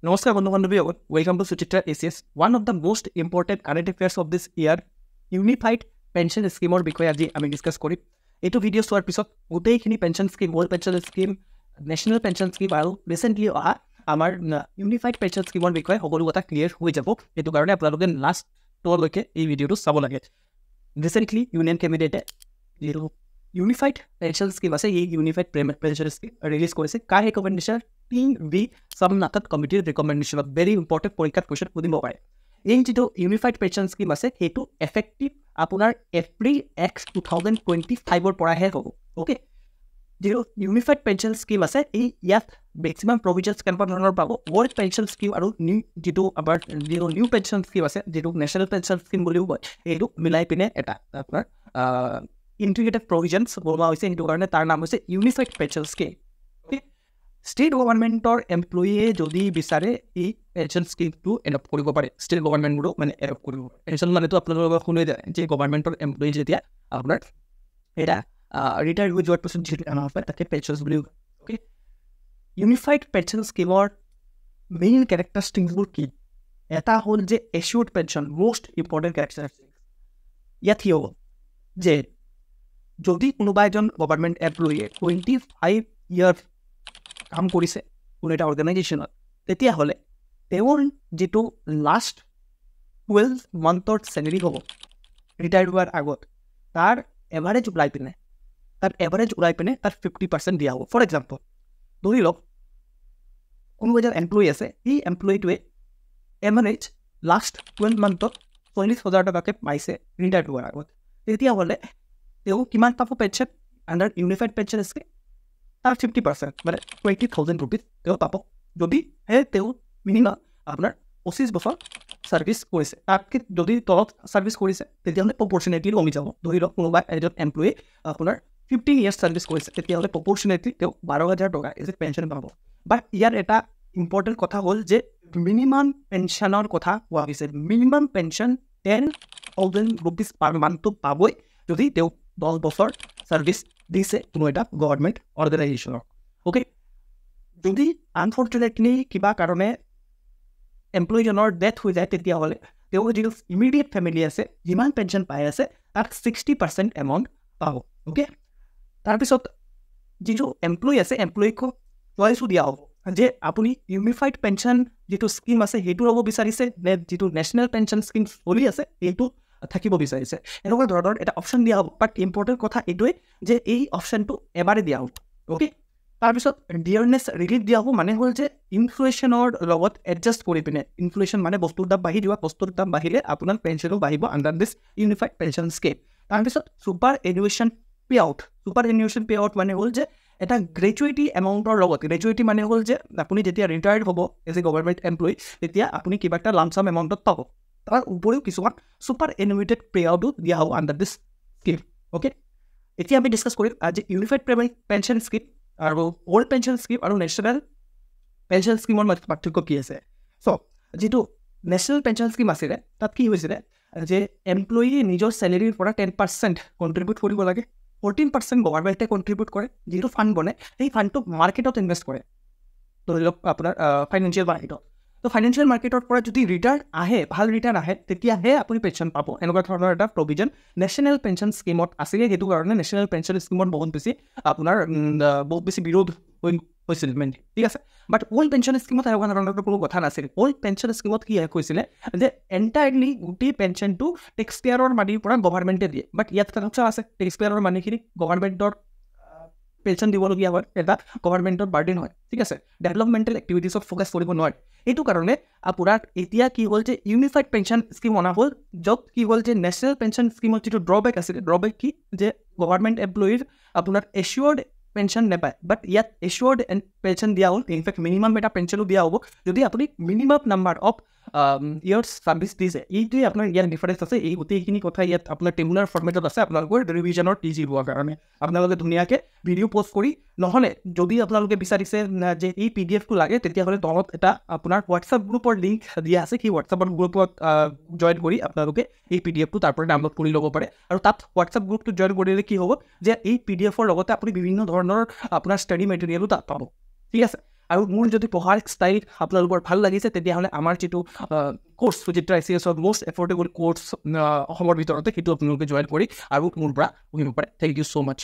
Namaskar, Bandhu Bandhavi. Welcome to Suchitra ACS. One of the most important current affairs of this year, Unified Pension Scheme or বিষয়ে আজি আমি discuss কৰিম। এইটো video' চোৱাৰ পিছত গোটেইখিনি pension scheme, old pension scheme, national pension scheme আৰু recently অহা আমাৰ ইউনিফাইড পেঞ্চন স্কিমৰ বিষয়ে সকলো কথা ক্লিয়াৰ হৈ যাব। সেইটো কাৰণে আপোনালোকে লাষ্টলৈকে এই ভিডিঅ'টো চাব লাগে। ৰিচেণ্টলি ইউনিয়ন কেবিনেটে যিটো ইউনিফাইড পেঞ্চন স্কিম আছে, এই ইউনিফাইড পেঞ্চন স্কিম ৰিলিজ কৰিছে। কাৰ ৰেকমেণ্ডেশ্যন? TB Swaminathan কমিটিৰ ৰেকমেণ্ডেশ্যনত ভেৰি ইম্পৰ্টেণ্ট পৰীক্ষাত কুৱেশ্যন সুধিব পাৰে। এই যিটো ইউনিফাইড পেঞ্চন স্কিম আছে সেইটো এফেক্টিভ আপোনাৰ এপ্ৰিল 1, 2025 পৰাহে হ'ব। অ'কে, যিটো ইউনিফাইড পেঞ্চন স্কিম আছে ইয়াত মেক্সিমাম প্ৰভিজনছ কেনেকুৱা ধৰণৰ পাব? ওল্ড পেঞ্চন স্কিম আৰু যিটো আমাৰ নিউ পেঞ্চন স্কিম আছে, যিটো নেশ্যনেল পেঞ্চন স্কিম বুলিও কয়, এইটো মিলাই পিনে এটা আপোনাৰ ইণ্টিগ্ৰেটেড প্ৰভিজনছ বনোৱা হৈছে। সেইটো কাৰণে তাৰ নাম হৈছে ইউনিফাইড পেঞ্চন স্কিম। ষ্টেট গভৰ্ণমেণ্টৰ এমপ্লয়ীয়ে যদি বিচাৰে এই পেঞ্চন স্কিমটো এডপ্ট কৰিব পাৰে। ষ্টেট গভৰ্ণমেণ্টবোৰো মানে এডপ্ট কৰিব পাৰে। পেঞ্চন মানেতো আপোনালোকে শুনি যায় যে গভৰ্ণমেণ্টৰ এমপ্লয়ী যেতিয়া আপোনাৰ এটা ৰিটায়াৰ হৈ যোৱাৰ পিছত যিটো এমাউণ্ট পায় তাকে পেঞ্চন বুলি কয়। অ'কে, ইউনিফাইড পেঞ্চন স্কিমৰ মেইন কেৰেক্টাৰিষ্টিকবোৰ কি? এটা হ'ল যে এচিয়ৰ্ড পেঞ্চন, মষ্ট ইম্পৰ্টেণ্ট কেৰেক্টাৰিষ্টিক। ইয়াত কি হ'ব যে যদি কোনোবা এজন গভৰ্ণমেণ্ট এমপ্লয়ীয়ে 25 ইয়াৰ কাম কৰিছে কোনো এটা অৰ্গেনাইজেশ্যনত, তেতিয়াহ'লে তেওঁৰ যিটো লাষ্ট 12 মান্থৰ চেলেৰি হ'ব ৰিটায়াৰ্ড হোৱাৰ আগত, তাৰ এভাৰেজ ওলাই পিনে তাৰ 50% দিয়া হ'ব। ফৰ এক্সাম্পল, ধৰি লওক কোনোবা এজন এমপ্লয়ী আছে, এই এমপ্লয়ীটোৱে এভাৰেজ লাষ্ট 12 মান্থত 40,000 টকাকৈ পাইছে ৰিটায়াৰ্ড হোৱাৰ আগত। তেতিয়াহ'লে তেওঁ কিমান পাব pension under unified pension scheme? তাৰ 50% মানে 20,000 ৰুপিজ তেওঁ পাব। যদিহে তেওঁ মিনিমাম আপোনাৰ 25 বছৰ ছাৰ্ভিচ কৰিছে। তাতকৈ যদি তলত ছাৰ্ভিচ কৰিছে তেতিয়াহ'লে প্ৰপৰ্চনেটলি কমি যাব। ধৰি লওক কোনোবা এজন এমপ্লয়ী আপোনাৰ 15 ইয়াৰ্ছ ছাৰ্ভিচ কৰিছে, তেতিয়াহ'লে প্ৰপৰ্চনেটলি তেওঁ 12,000 টকা এজ এ পেঞ্চন পাব। বাট ইয়াৰ এটা ইম্পৰ্টেণ্ট কথা হ'ল যে মিনিমাম পেঞ্চনৰ কথা কোৱা হৈছে। মিনিমাম পেঞ্চন 10,000 ৰুপিজ পাৰ মান্থটো পাবই যদি তেওঁ 10 বছৰ ছাৰ্ভিচ দিছে কোনো এটা গভৰ্ণমেণ্ট অৰ্গেনাইজেশ্যনক। অ'কে, যদি আনফৰ্চুনেটলি কিবা কাৰণে এমপ্লয়ীজনৰ ডেথ হৈ যায়, তেতিয়াহ'লে তেওঁ যিটো ইমিডিয়েট ফেমিলি আছে যিমান পেঞ্চন পাই আছে তাত 60% এমাউণ্ট পাব। অ'কে, তাৰপিছত যিটো এমপ্লয়ী আছে, এমপ্লয়ীক চইচো দিয়া হ'ব যে আপুনি ইউনিফাইড পেঞ্চন যিটো স্কিম আছে সেইটো ল'ব বিচাৰিছে নে যিটো নেশ্যনেল পেঞ্চন স্কিম চলি আছে সেইটো থাকিব বিচাৰিছে। এনেকুৱা ধৰণৰ এটা অপশ্যন দিয়া হ'ব। বাট ইম্পৰ্টেণ্ট কথা এইটোৱে যে এই অপশ্যনটো এবাৰে দিয়া হ'ব। অ'কে, তাৰপিছত ডিয়াৰনেছ ৰিলিফ দিয়া হ'ব। মানে হ'ল যে ইনফ্লেশ্যনৰ লগত এডজাষ্ট কৰি পিনে, ইনফ্লেশ্যন মানে বস্তুৰ দাম বাঢ়ি যোৱা, বস্তুৰ দাম বাঢ়িলে আপোনাৰ পেঞ্চনো বাঢ়িব under this unified pension scheme. তাৰপিছত superannuation pay out. Superannuation pay out মানে হ'ল যে এটা গ্ৰেজুৱেটি এমাউণ্টৰ লগত, গ্ৰেজুৱেটি মানে হ'ল যে আপুনি যেতিয়া ৰিটায়াৰ্ড হ'ব এজ এ গভৰ্ণমেণ্ট এমপ্লয়ী, তেতিয়া আপুনি কিবা এটা লামচাম এমাউণ্টত পাব। তাৰ উপৰিও কিছুমান ছুপাৰ এনুৱেটেড পে আউটো দিয়া হ'ব আণ্ডাৰ দিছ স্কিম। অ'কে, এতিয়া আমি ডিছকাছ কৰিম আজি ইউনিফাইড পেঞ্চন স্কিম আৰু ওল্ড পেঞ্চন স্কিম আৰু নেশ্যনেল পেঞ্চন স্কিমৰ মাজত পাৰ্থক্য কি আছে। চ' যিটো নেশ্যনেল পেঞ্চন স্কিম আছিলে তাত কি হৈছিলে যে এমপ্লয়ী নিজৰ চেলেৰীৰ পৰা 10% কণ্ট্ৰিবিউট কৰিব লাগে, 14% গভৰ্ণমেণ্টে কণ্ট্ৰিবিউট কৰে। যিটো ফাণ্ড বনে সেই ফাণ্ডটো মাৰ্কেটত ইনভেষ্ট কৰে, ধৰি লওক আপোনাৰ ফাইনেন্সিয়েল মাৰ্কেটত। তো ফাইনেন্সিয়েল মাৰ্কেটৰ পৰা যদি ৰিটাৰ্ণ আহে, ভাল ৰিটাৰ্ণ আহে, তেতিয়াহে আপুনি পেঞ্চন পাব। এনেকুৱা ধৰণৰ এটা প্ৰভিজন নেশ্যনেল পেঞ্চন স্কিমত আছিলে। সেইটো কাৰণে নেশ্যনেল পেঞ্চন স্কিমত বহুত বেছি বিৰোধ হৈছিল মেইনলি, ঠিক আছে। বাট ওল্ড পেঞ্চন স্কিমত এনেকুৱা ধৰণৰ কোনো কথা নাছিল। ওল্ড পেঞ্চন স্কিমত কি হৈছিলে যে এণ্টায়াৰলি গোটেই পেঞ্চনটো টেক্স পেয়াৰৰ মানিৰ পৰা গভৰ্ণমেণ্টে দিয়ে। বাট ইয়াত এটা আছে, টেক্স পেয়াৰৰ মানিখিনি গভৰ্ণমেণ্টৰ পেঞ্চন দিবলগীয়া হয়, এটা গভৰ্ণমেণ্টৰ বাৰ্ডেন হয়, ঠিক আছে। ডেভেলপমেণ্টেল এক্টিভিটিছত ফ'কাছ কৰিব নোৱাৰে। এইটো কাৰণে আপোনাৰ এতিয়া কি হ'ল যে ইউনিফাইড পেঞ্চন স্কিম অনা হ'ল, য'ত কি হ'ল যে নেশ্যনেল পেঞ্চন স্কিমত যিটো ড্ৰবেক আছিলে, ড্ৰবেক কি যে গভৰ্ণমেণ্ট এমপ্লয়ীৰ আপোনাৰ এচিয়ৰ্ড পেঞ্চন নাপায়। বাট ইয়াত এচিয়ৰ্ড পেঞ্চন দিয়া হ'ল। ইনফেক্ট মিনিমাম এটা পেঞ্চনো দিয়া হ'ব যদি আপুনি minimum number of years service দিছে। এইটোৱে আপোনাৰ ইয়াত ডিফাৰেঞ্চ আছে। এই গোটেইখিনি কথা ইয়াত আপোনাৰ টেবুলাৰ ফৰ্মেটত আছে আপোনালোকৰ ৰিভিজনৰ ইজি হোৱাৰ কাৰণে। আপোনালোকে ধুনীয়াকৈ ভিডিঅ' পষ্ট কৰি, নহ'লে যদি আপোনালোকে বিচাৰিছে যে এই PDF-টো লাগে, তেতিয়াহ'লে তলত এটা আপোনাৰ হোৱাটছআপ গ্ৰুপৰ লিংক দিয়া আছে। সেই হোৱাটছআপৰ গ্ৰুপত জইন কৰি আপোনালোকে এই PDF-টো তাৰ পৰা ডাউনলোড কৰি ল'ব পাৰে। আৰু তাত হোৱাটছআপ গ্ৰুপটো জইন কৰিলে কি হ'ব যে এই PDF-ৰ লগতে আপুনি বিভিন্ন ধৰণৰ আপোনাৰ ষ্টাডি মেটেৰিয়েলো তাত পাব, ঠিক আছে। আৰু মোৰ যদি পঢ়াৰ ষ্টাইল আপোনালোকৰ ভাল লাগিছে তেতিয়াহ'লে আমাৰ যিটো কোৰ্চ সুচিত্ৰা ICSৰ মষ্ট এফৰ্ডেবল কোৰ্চ অসমৰ ভিতৰতে সেইটো আপোনালোকে জইন কৰি আৰু মোৰ পৰা পঢ়িব পাৰে। Thank you so' much.